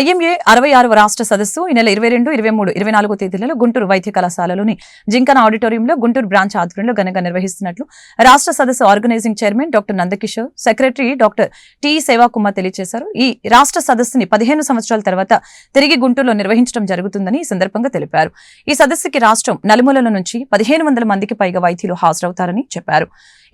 IMA 66వ రాష్ట్ర సదస్సు ఈ నెల 22, 23, 24 తేదీలలో గుంటూరు వైద్య కళాశాలలోని జింకన ఆడిటోరియంలో గుంటూరు బ్రాంచ్ ఆధ్వర్యంలో ఘనంగా నిర్వహిస్తున్నట్లు రాష్ట్ర సదస్సు organising chairman doctor Nandakishore, secretary doctor T Sevakumar తెలియజేశారు. ఈ రాష్ట్ర సదస్సుని 15 సంవత్సరాల తర్వాత తిరిగి గుంటూరులో నిర్వహించడం జరుగుతుందని ఈ సందర్భంగా తెలిపారు. ఈ సదస్సుకి రాష్ట్రం నలుమూలల నుంచి 1500 మందికి పైగా వైద్యులు హాజరవుతారని చెప్పారు.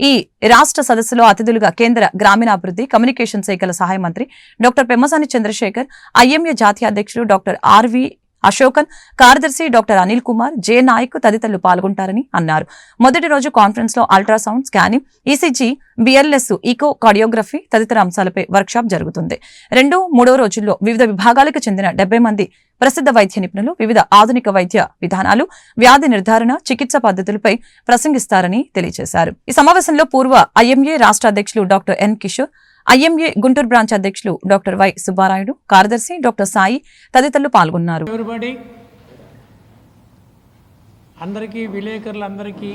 ఈ రాష్ట్ర సదస్సులో అతిథులుగా కేంద్ర గ్రామీణాభివృద్ధి కమ్యూనికేషన్ శాఖల సహాయ మంత్రి డాక్టర్ పెమ్మసాని చంద్రశేఖర్, ఐఎంఏ జాతీయ అధ్యక్షుడు డాక్టర్ ఆర్వి అశోకన్, కార్యదర్శి డాక్టర్ అనిల్ కుమార్, జే నాయక్ తదితరులు పాల్గొంటారని అన్నారు. మొదటి రోజు కాన్ఫరెన్స్ లో ultrasound, scanning, ECG, BLS, echocardiography తదితర అంశాలపై వర్క్షాప్ జరుగుతుంది. 2, 3వ రోజుల్లో వివిధ విభాగాలకు చెందిన 70 మంది ప్రసిద్ధ వైద్య నిపుణులు వివిధ ఆధునిక వైద్య విధానాలు, వ్యాధి నిర్ధారణ, చికిత్స పద్ధతులపై ప్రసంగిస్తారని తెలియజేశారు. ఈ సమావేశంలో పూర్వ ఐఎంఏ రాష్ట్ర అధ్యక్షులు doctor N Kishore, IMA Guntur branch అధ్యక్షులు డాక్టర్ వై సుబ్బారాయుడు, కార్యదర్శి డాక్టర్ సాయి తదితరులు పాల్గొన్నారు. అందరికీ విలేకరులందరికీ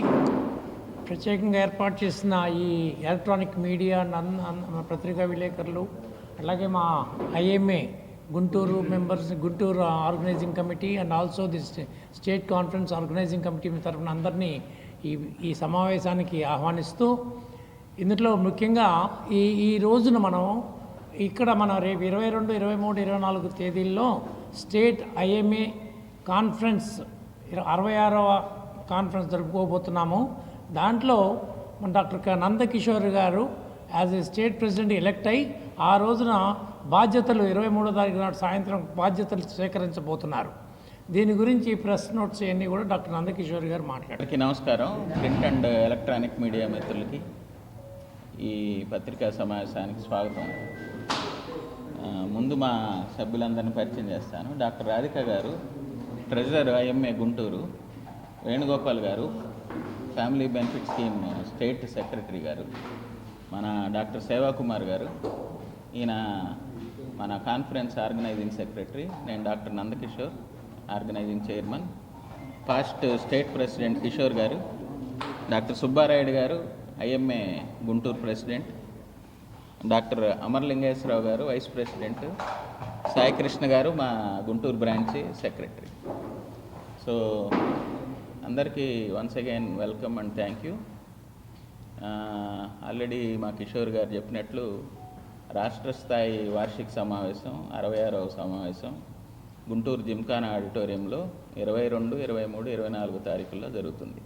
ప్రత్యేకంగా ఏర్పాటు చేసిన ఈ ఎలక్ట్రానిక్ మీడియా పత్రికా విలేకరులు, అలాగే మా IMA Guntur members, Guntur organising committee and also the state conference organising committee తరఫున అందరినీ ఈ సమావేశానికి ఆహ్వానిస్తూ, ఇందులో ముఖ్యంగా ఈ రోజున మనం ఇక్కడ రేపు 22, 23, 24 తేదీల్లో స్టేట్ ఐఎంఏ కాన్ఫరెన్స్ 66వ కాన్ఫరెన్స్ జరుపుకోబోతున్నాము. దాంట్లో మన డాక్టర్ నందకిషోర్ గారు as a state president elect అయ్యి ఆ రోజున బాధ్యతలు 23వ తారీఖు నాడు సాయంత్రం బాధ్యతలు స్వీకరించబోతున్నారు. దీని గురించి ప్రెస్ నోట్స్ అన్నీ కూడా డాక్టర్ నందకిషోర్ గారు మాట్లాడారు. నమస్కారం. ప్రింట్ అండ్ ఎలక్ట్రానిక్ మీడియా మిత్రులకి ఈ పత్రికా సమావేశానికి స్వాగతం. ముందు మా సభ్యులందరినీ పరిచయం చేస్తాను. డాక్టర్ రాధిక గారు, treasurer IMA Guntur, Venugopal garu, family benefit scheme state secretary garu, మన డాక్టర్ సేవాకుమార్ గారు, ఈయన మన కాన్ఫరెన్స్ ఆర్గనైజింగ్ సెక్రటరీ, నేను doctor Nandakishore, organising chairman, past state president Kishore garu, doctor Subbarayudu garu, IMA Guntur president, doctor Amarlingeswararao garu, vice president, Saikrishna garu, మా గుంటూరు బ్రాంచ్ సెక్రటరీ. సో అందరికీ once again welcome and thank you. Already మా కిషోర్ గారు చెప్పినట్లు రాష్ట్ర స్థాయి వార్షిక సమావేశం 66వ సమావేశం గుంటూరు జింకానా ఆడిటోరియంలో 22, 23, 24 తారీఖుల్లో జరుగుతుంది.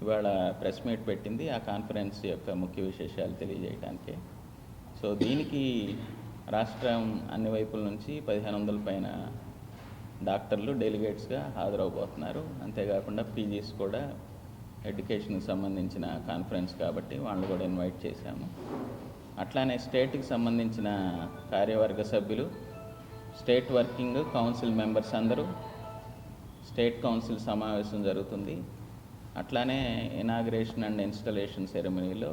ఇవాళ ప్రెస్ మీట్ పెట్టింది ఆ కాన్ఫరెన్స్ యొక్క ముఖ్య విశేషాలు తెలియజేయడానికే. సో దీనికి రాష్ట్రం అన్ని వైపుల నుంచి 1500 పైన డాక్టర్లు డెలిగేట్స్గా హాజరవబోతున్నారు. అంతేకాకుండా పీజీస్ కూడా ఎడ్యుకేషన్కి సంబంధించిన కాన్ఫరెన్స్ కాబట్టి వాళ్ళు కూడా ఇన్వైట్ చేశాము. అట్లానే స్టేట్కి సంబంధించిన కార్యవర్గ సభ్యులు, స్టేట్ వర్కింగ్ కౌన్సిల్ మెంబర్స్ అందరూ స్టేట్ కౌన్సిల్ సమావేశం జరుగుతుంది. అట్లానే ఇనాగ్రేషన్ అండ్ ఇన్స్టలేషన్ సెరమనీలో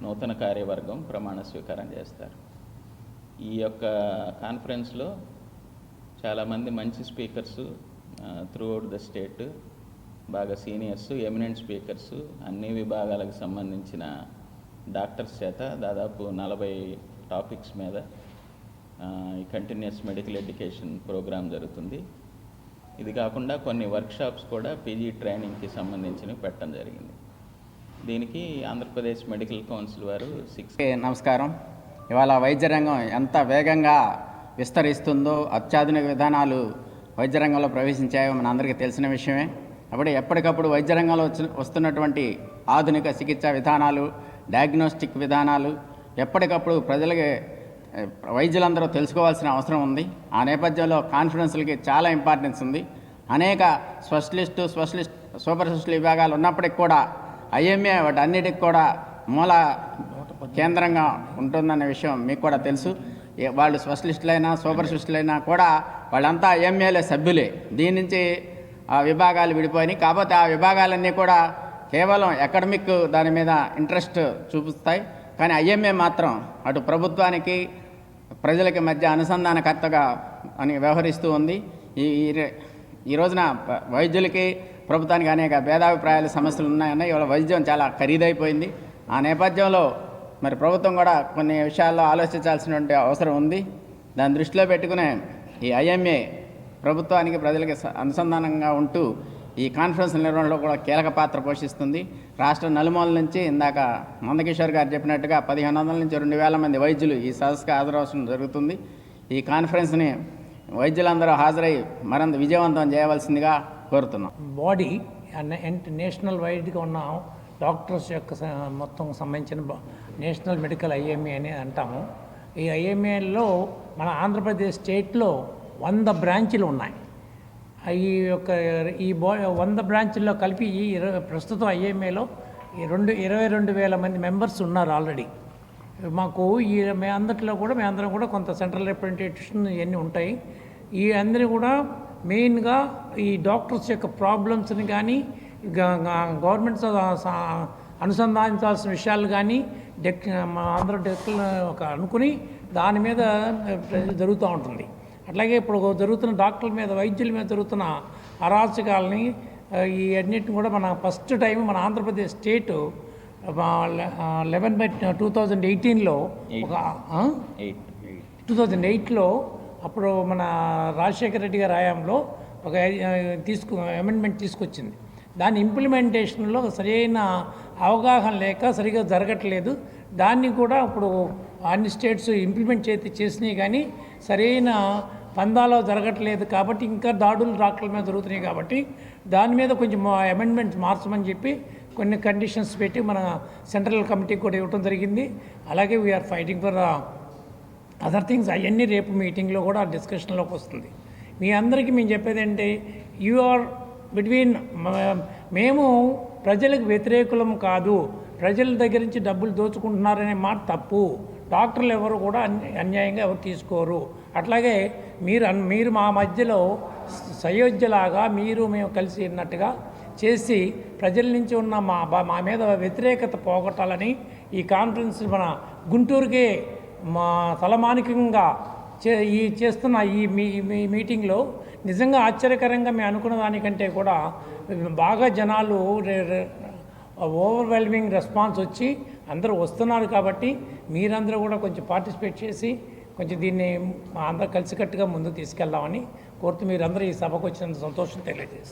నూతన కార్యవర్గం ప్రమాణ స్వీకారం చేస్తారు. ఈ యొక్క కాన్ఫరెన్స్లో చాలామంది మంచి స్పీకర్సు త్రూఅవుట్ ద స్టేట్, బాగా సీనియర్స్, ఎమినెంట్ స్పీకర్సు, అన్ని విభాగాలకు సంబంధించిన డాక్టర్స్ చేత దాదాపు 40 టాపిక్స్ మీద ఈ కంటిన్యూస్ మెడికల్ ఎడ్యుకేషన్ ప్రోగ్రాం జరుగుతుంది. ఇది కాకుండా కొన్ని వర్క్షాప్స్ కూడా పీజీ ట్రైనింగ్కి సంబంధించినవి పెట్టడం జరిగింది. దీనికి ఆంధ్రప్రదేశ్ మెడికల్ కౌన్సిల్ వారు నమస్కారం. ఇవాళ వైద్య రంగం ఎంత వేగంగా విస్తరిస్తుందో, అత్యాధునిక విధానాలు వైద్య రంగంలో ప్రవేశించాయో మన అందరికీ తెలిసిన విషయమే. అప్పుడే ఎప్పటికప్పుడు వైద్య రంగంలో వస్తున్నటువంటి ఆధునిక చికిత్సా విధానాలు, డయాగ్నోస్టిక్ విధానాలు ఎప్పటికప్పుడు ప్రజలకి వైద్యులందరూ తెలుసుకోవాల్సిన అవసరం ఉంది. ఆ నేపథ్యంలో కాన్ఫరెన్స్లకి చాలా ఇంపార్టెన్స్ ఉంది. అనేక స్పెషలిస్ట్, సూపర్ స్పెషలిస్ట్ విభాగాలు ఉన్నప్పటికి కూడా ఐఎంఏ వాటి అన్నిటికి కూడా మూల కేంద్రంగా ఉంటుందనే విషయం మీకు కూడా తెలుసు. వాళ్ళు స్పెషలిస్టులైనా సూపర్ స్పెషలిస్టులైనా కూడా వాళ్ళంతా ఐఎంఏలే సభ్యులే. దీని నుంచి ఆ విభాగాలు విడిపోయినాయి. కాకపోతే ఆ విభాగాలన్నీ కూడా కేవలం అకాడమిక్ దాని మీద ఇంట్రెస్ట్ చూపిస్తాయి. కానీ ఐఎంఏ మాత్రం అటు ప్రభుత్వానికి ప్రజలకి మధ్య అనుసంధానకర్తగా అని వ్యవహరిస్తూ ఉంది. ఈ రోజున వైద్యులకి ప్రభుత్వానికి అనేక భేదాభిప్రాయాల సమస్యలు ఉన్నాయన్న. ఇవాళ వైద్యం చాలా ఖరీదైపోయింది. ఆ నేపథ్యంలో మరి ప్రభుత్వం కూడా కొన్ని విషయాల్లో ఆలోచించాల్సినటువంటి అవసరం ఉంది. దాన్ని దృష్టిలో పెట్టుకునే ఈ ఐఎంఏ ప్రభుత్వానికి ప్రజలకి అనుసంధానంగా ఉంటూ ఈ కాన్ఫరెన్స్ నిర్వహణలో కూడా కీలక పాత్ర పోషిస్తుంది. రాష్ట్ర నలుమూల నుంచి ఇందాక నందకిషోర్ గారు చెప్పినట్టుగా 1500 నుంచి 2000 మంది వైద్యులు ఈ సదస్సుకు హాజరవడం జరుగుతుంది. ఈ కాన్ఫరెన్స్ని వైద్యులందరూ హాజరై మరింత విజయవంతం చేయవలసిందిగా కోరుతున్నాం. బాడీ నేషనల్ వైడ్గా ఉన్న డాక్టర్స్ యొక్క మొత్తం సంబంధించిన నేషనల్ మెడికల్ ఐఎంఏ అని అంటాము. ఈ ఐఎంఏలో మన ఆంధ్రప్రదేశ్ స్టేట్లో 100 బ్రాంచీలు ఉన్నాయి. ఈ యొక్క 100 బ్రాంచ్ల్లో కలిపి ప్రస్తుతం ఐఎంఏలో 22,000 మంది మెంబర్స్ ఉన్నారు ఆల్రెడీ. మాకు మేమందరం కూడా కొంత సెంట్రల్ రిప్రజెంటేషన్ ఇవన్నీ ఉంటాయి. ఈ అందరూ కూడా మెయిన్గా ఈ డాక్టర్స్ యొక్క ప్రాబ్లమ్స్ని కానీ గవర్నమెంట్ అనుసంధానించాల్సిన విషయాలు కానీ అందరూ ఒక అనుకుని దాని మీద జరుగుతూ ఉంటుంది. అట్లాగే ఇప్పుడు జరుగుతున్న డాక్టర్ల మీద వైద్యుల మీద జరుగుతున్న అరాచకాలని ఈ అన్నిటిని కూడా మన ఫస్ట్ టైం మన ఆంధ్రప్రదేశ్ స్టేటు 11/2018లో ఒక 2008లో అప్పుడు మన రాజశేఖర రెడ్డి గారి హయాంలో ఒక అమెండ్మెంట్ తీసుకొచ్చింది. దాని ఇంప్లిమెంటేషన్లో సరైన అవగాహన లేక సరిగా జరగట్లేదు. దాన్ని కూడా ఇప్పుడు అన్ని స్టేట్స్ ఇంప్లిమెంట్ చేసినాయి కానీ సరైన పందాలో జరగట్లేదు కాబట్టి ఇంకా దాడులు డాక్టర్ల మీద జరుగుతున్నాయి కాబట్టి దాని మీద కొంచెం అమెండ్మెంట్స్ మార్చమని చెప్పి కొన్ని కండిషన్స్ పెట్టి మన సెంట్రల్ కమిటీకి కూడా ఇవ్వడం జరిగింది. అలాగే we are fighting for other things. అవన్నీ రేపు మీటింగ్లో కూడా డిస్కషన్లోకి వస్తుంది. మీ అందరికీ మేము చెప్పేది ఏంటి, యు ఆర్ బిట్వీన్ మేము ప్రజలకు వ్యతిరేకులం కాదు, ప్రజల దగ్గర నుంచి డబ్బులు దోచుకుంటున్నారనే మాట తప్పు. డాక్టర్లు ఎవరు కూడా అన్యాయంగా ఎవరు తీసుకోరు. అట్లాగే మీరు మా మధ్యలో సయోధ్యలాగా మేము కలిసి ఉన్నట్టుగా చేసి ప్రజల నుంచి ఉన్న మా మీద వ్యతిరేకత పోగొట్టాలని ఈ కాన్ఫరెన్స్ మన గుంటూరుకే మా తలమానికంగా చేస్తున్న ఈ మీటింగ్లో నిజంగా ఆశ్చర్యకరంగా మేము అనుకున్న దానికంటే కూడా బాగా జనాలు ఓవర్వెల్మింగ్ రెస్పాన్స్ వచ్చి అందరూ వస్తున్నారు. కాబట్టి మీరందరూ కూడా కొంచెం పార్టిసిపేట్ చేసి కొంచెం దీన్ని అందరూ కలిసికట్టుగా ముందుకు తీసుకెళ్దామని కోరుతూ మీరందరూ ఈ సభకు వచ్చినందుకు సంతోషం తెలియజేస్తారు.